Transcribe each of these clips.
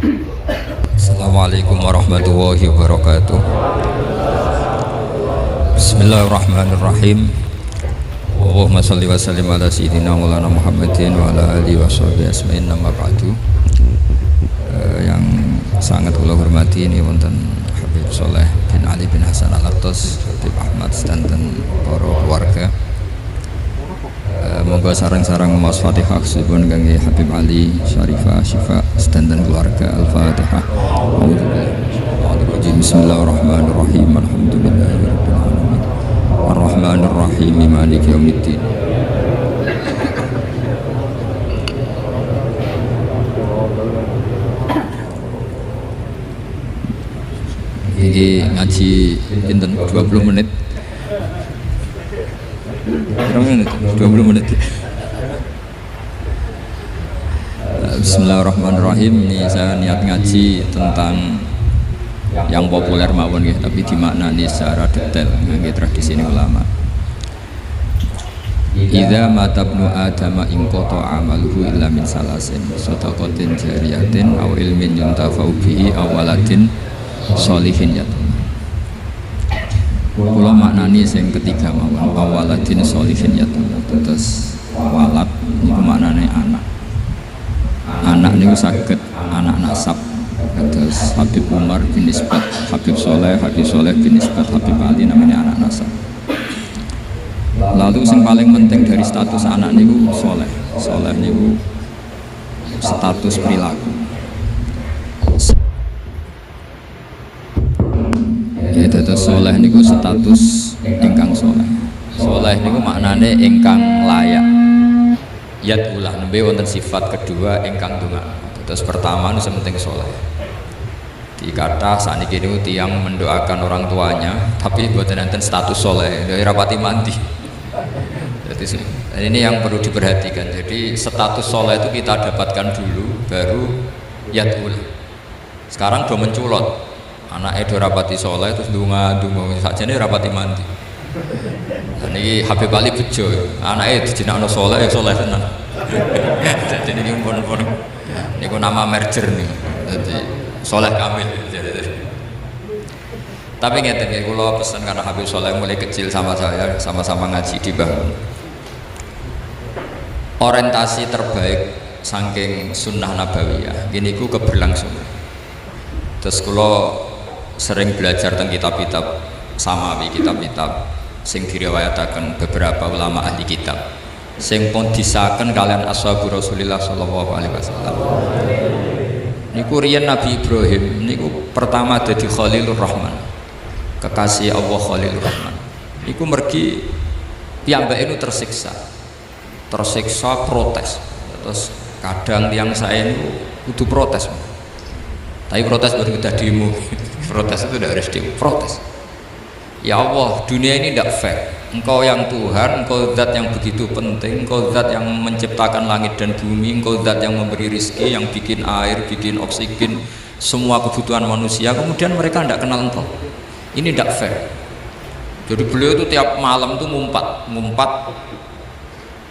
Assalamualaikum warahmatullahi wabarakatuh. Bismillahirrahmanirrahim. Allahumma shalli wa sallim ala sayyidina Maulana Muhammadin wa ala alihi wa sahbihi asma'in nama ba'du. Yang sangat kula hormati ini wonten Habib Soleh bin Ali bin Hasan Al-Attas, Habib Ahmad sedanten para keluarga. Monggo sarang-sarang maos Fatihah suwun kangge Habib Ali Syarifah Syifa sedanten keluarga. Al-Fatihah. Bismillahirrahmanirrahim. Alhamdulillahirabbil alamin. Arrahmanir rahim maliki yaumiddin. Iki ngaji pinten 20 menit. 20 menit. Bismillahirrahmanirrahim. Ini saya niat ngaji tentang yang populer mawon nggih, tapi dimaknani secara detail ngangge tradisi ulama. Idza matabnu adama in qata amaluhu illa min salasin shadaqatin jariyatin aw ilmin yuntafa'u bihi aw waladin sholihin yatim. Kula maknani sing ketiga mawon awaladin sholihin yatim. Terus walad niku maknane anak. Anak niku saged anak nasab. Terus Habib Umar bin Nisbat, Habib Soleh bin Nisbat, Habib Ali namanya anak nasab. Lalu yang paling penting dari status anak niku soleh. Soleh niku status perilaku. Ya, terus soleh niku status ingkang soleh. Soleh niku maknane ingkang layak. Yat ulah nembe wonten sifat kedua ingkang donga. Terus pertama nu penting soleh. Dikata saat ini tiang mendoakan orang tuanya, tapi buatan enten status soleh dari rapati mandi. Jadi ini yang perlu diperhatikan. Jadi status soleh itu kita dapatkan dulu, baru yatul. Sekarang udah menculot, anaknya udah rapati soleh, terus dunga saja ini rapati mandi. Dan ini Habib Ali bejo, anaknya dijinakno soleh, ya soleh tenan. Jadi ini pun ini nama merger nih. Jadi soleh kamil. Tapi ngeten ya, kalau pesan karena Habib Soleh mulai kecil sama saya, sama-sama ngaji di bangun. Orientasi terbaik saking sunnah nabawiyah gini ku keberlangsungan. Terus kalau sering belajar tentang kitab-kitab samawi, kitab-kitab sing diriwayataken beberapa ulama ahli kitab sing pun disaken kalian ashabu Rasulillah sallallahu alaihi wasallam. Niku riyen Nabi Ibrahim niku pertama dadi Khalilur Rahman, kekasih Allah Khalilur Rahman. Niku mergi piyambake itu tersiksa protes. Terus kadang tiang saya ini kudu protes, tapi protes baru kita demo. Protes itu tidak harus demo, protes. Ya Allah, dunia ini tidak fair. Engkau yang Tuhan, engkau zat yang begitu penting, engkau zat yang menciptakan langit dan bumi, engkau zat yang memberi rizki, yang bikin air, bikin oksigen, semua kebutuhan manusia, kemudian mereka tidak kenal engkau. Ini tidak fair. Jadi beliau itu tiap malam itu ngumpat.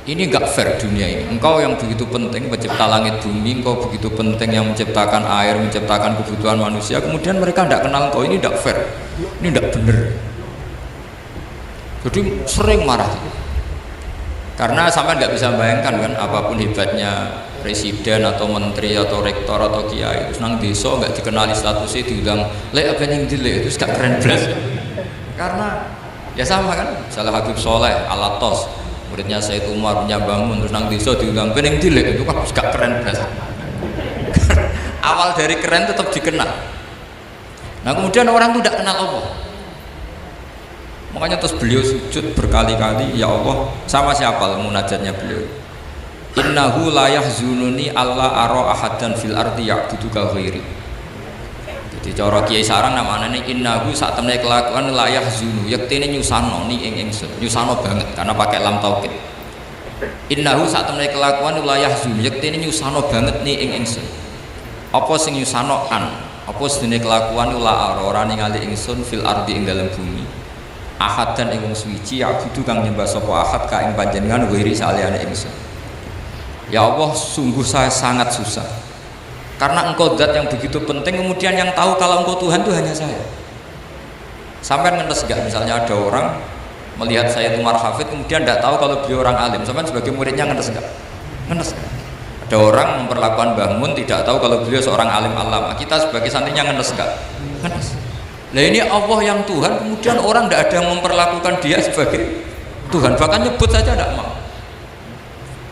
Ini enggak fair dunia ini. Engkau yang begitu penting pencipta langit bumi, engkau begitu penting yang menciptakan air, menciptakan kebutuhan manusia, kemudian mereka tidak kenal engkau. Ini tidak fair. Ini tidak benar. Jadi sering marah. Karena sampai nggak bisa bayangkan kan, apapun hebatnya presiden atau menteri atau rektor atau kiai, terus nang desa nggak dikenali statusnya, diundang lek apa yang dile, itu gak keren belas. Karena ya sama kan, misalnya Habib Soleh Al-Attas, muridnya Sayyid Umar Bangun, terus nang desa diundang pening dile, itu kan gak keren belas. Awal dari keren tetap dikenal. Nah kemudian orang itu tidak kenal Allah. Makanya terus beliau sujud berkali-kali, ya Allah, sama siapa munajatnya beliau? Innahu la yahzununi alla ara ahadan fil ardi ya'buduka ghairi. Jadi cara Kiai Sarang namanya innahu sak temne kelakuan la yahzunu, yektene nyusano ni ing ingsun, nyusano banget karena pakai lam taukid. Innahu sak temne kelakuan la yahzunu, yektene nyusano banget ni ing ingsun. Apa sing nyusano an? Apa sedene kelakuan la ara ora ningali ingsun fil ardi ing dalam bumi. Ahad dan ing suci ya'budu kang nyembah sapa ahad ka ing panjenengan wiri saliyane ingsun. Ya Allah, sungguh saya sangat susah Karena engkau zat yang begitu penting, kemudian yang tahu kalau engkau Tuhan itu hanya saya. Sampai ngenes gak misalnya ada orang melihat saya Umar Hafid kemudian tidak tahu kalau beliau orang alim, sampai sebagai muridnya ngenes gak? Ngenes gak? Ada orang memperlakukan Mbah Mun tidak tahu kalau beliau seorang alim alama, kita sebagai santrinya ngenes gak? Ngenes. Nah ini Allah yang Tuhan, kemudian orang tidak ada yang memperlakukan dia sebagai Tuhan, bahkan nyebut saja tidak mau.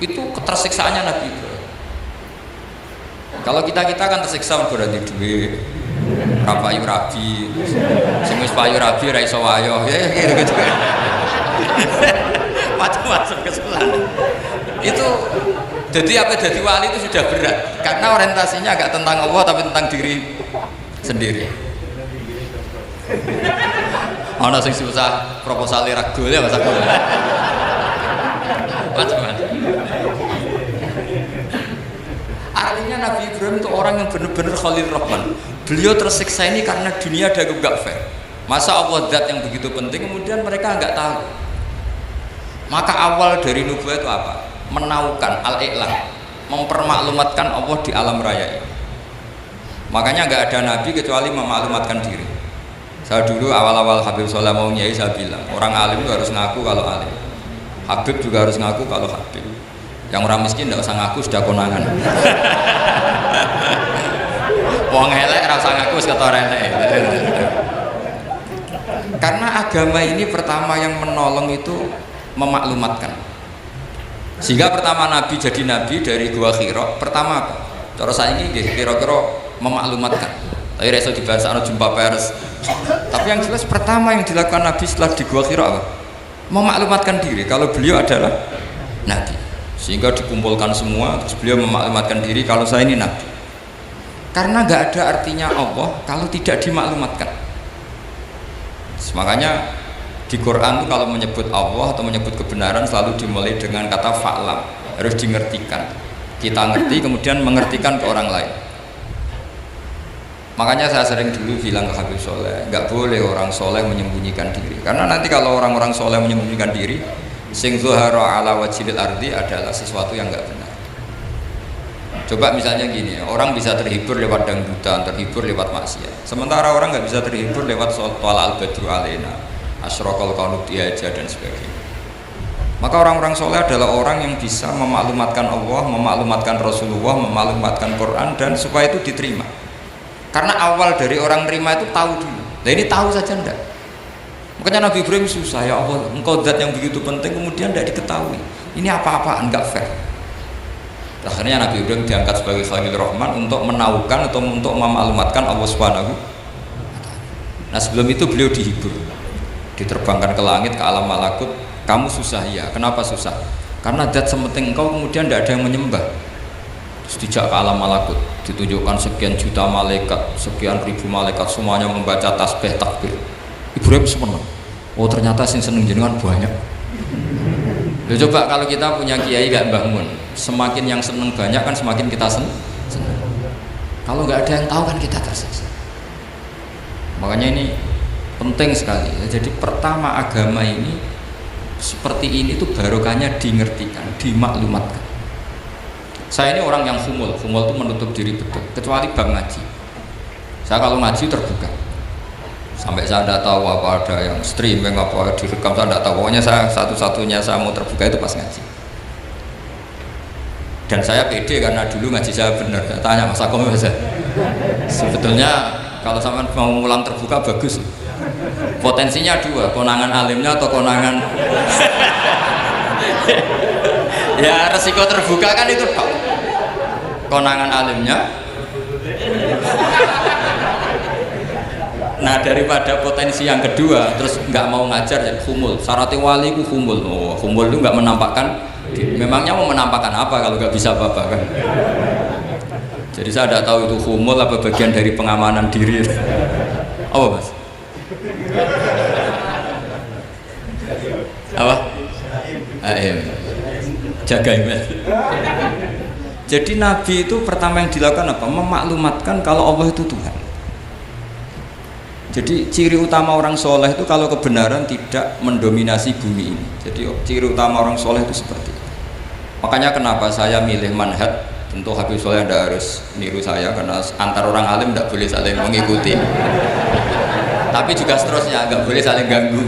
Itu ketersiksaannya Nabi Ibrahim. Kalau kita kan tersiksa berarti duit, rapayu rabi, sing wis payu rabi ra iso wayo, ya gitu. Macam-macam kesalahan. Itu jadi apa jadi wali itu sudah berat, karena orientasinya agak tentang Allah tapi tentang diri sendiri. Ana sing susah proposal ragu ya Mas aku. Macam-macam. Artinya Nabi Ibrahim itu orang yang benar-benar Khalil Rahman. Beliau tersiksa ini karena dunia ada gak fair. Masa Allah zat yang begitu penting kemudian mereka nggak tahu. Maka awal dari nubuah itu apa? Menaukan al-i'lam, mempermaklumatkan Allah di alam raya ini. Makanya nggak ada nabi kecuali memaklumatkan diri. Saya dulu awal-awal Habib Soleh mau nyai saya bilang orang alim itu harus ngaku kalau alim. Habib juga harus ngaku kalau Habib. Yang orang miskin tidak usah ngaku sudah konangan. Wong elek rasa ngaku wis ketor elek. Karena agama ini pertama yang menolong itu memaklumatkan. Sehingga pertama Nabi jadi Nabi dari Gua Hira, pertama apa? Cara saya ini kira-kira memaklumatkan. Tapi reso dibahas jumpa pers. Tapi yang jelas pertama yang dilakukan Nabi setelah di Gua Hira apa? Memaklumatkan diri kalau beliau adalah Nabi. Sehingga dikumpulkan semua, terus beliau memaklumatkan diri kalau saya ini Nabi. Karena nggak ada artinya Allah kalau tidak dimaklumatkan. Makanya di Quran itu kalau menyebut Allah atau menyebut kebenaran selalu dimulai dengan kata fa'lam, harus dimengertikan. Kita ngerti kemudian mengertikan ke orang lain. Makanya saya sering dulu bilang ke Habib Soleh, nggak boleh orang soleh menyembunyikan diri. Karena nanti kalau orang-orang soleh menyembunyikan diri, sing zuhara ala wajhil ardi adalah sesuatu yang nggak benar. Coba misalnya gini, orang bisa terhibur lewat dangdutan, terhibur lewat maksiat. Sementara orang nggak bisa terhibur lewat soal al-badru alaina, asyraqal qaunu dihaja dan sebagainya. Maka orang-orang soleh adalah orang yang bisa memaklumatkan Allah, memaklumatkan Rasulullah, memaklumatkan Quran dan supaya itu diterima. Karena awal dari orang terima itu tahu dulu. Nah ini tahu saja enggak. Makanya Nabi Ibrahim susah, ya Allah, engkau zat yang begitu penting kemudian tidak diketahui. Ini apa-apaan, enggak fair. Akhirnya Nabi Ibrahim diangkat sebagai Khalil Rahman untuk menaukan atau untuk memaklumatkan Allah Subhanahu. Nah sebelum itu beliau dihibur, diterbangkan ke langit, ke alam malakut. Kamu susah ya, kenapa susah? Karena zat sementing engkau kemudian tidak ada yang menyembah. Terus dijak ke alam malakut, ditunjukkan sekian juta malaikat, sekian ribu malaikat, semuanya membaca tasbih takbir. Ibrahim semenang. Oh ternyata sing seneng jenengan banyak. Loh, coba kalau kita punya kiai gak Mbah Mun, semakin yang seneng banyak kan semakin kita seneng. Kalau nggak ada yang tahu kan kita tersiksa. Makanya ini penting sekali. Jadi pertama agama ini seperti ini tuh barokahnya dingertikan, dimaklumatkan. Saya ini orang yang humul itu menutup diri betul, kecuali bab ngaji. Saya kalau ngaji terbuka. Sampai saya tidak tahu apa ada yang streaming apa direkam, saya tidak tahu. Pokoknya saya satu-satunya saya mau terbuka itu pas ngaji. Dan saya pede karena dulu ngaji saya benar. Saya tanya Mas Akom sebetulnya kalau sama mau ngulang terbuka bagus. Potensinya dua, konangan alimnya atau konangan. Ya resiko terbuka kan itu Pak. Konangan alimnya. Nah daripada potensi yang kedua terus nggak mau ngajar ya humul. Syaratnya wali itu humul. Oh, humul itu nggak menampakkan. Memangnya mau menampakkan apa kalau nggak bisa apa-apa kan? Jadi saya tidak tahu itu humul apa bagian dari pengamanan diri. Apa Mas? Apa? Iya. Jaga iman. Jadi Nabi itu pertama yang dilakukan apa? Memaklumatkan kalau Allah itu Tuhan. Jadi ciri utama orang soleh itu kalau kebenaran tidak mendominasi bumi ini. Jadi ciri utama orang soleh itu seperti itu. Makanya kenapa saya milih manhaj Tentu Habib Soleh tidak harus niru saya karena antar orang alim tidak boleh saling mengikuti. Tapi juga seterusnya nggak boleh saling ganggu.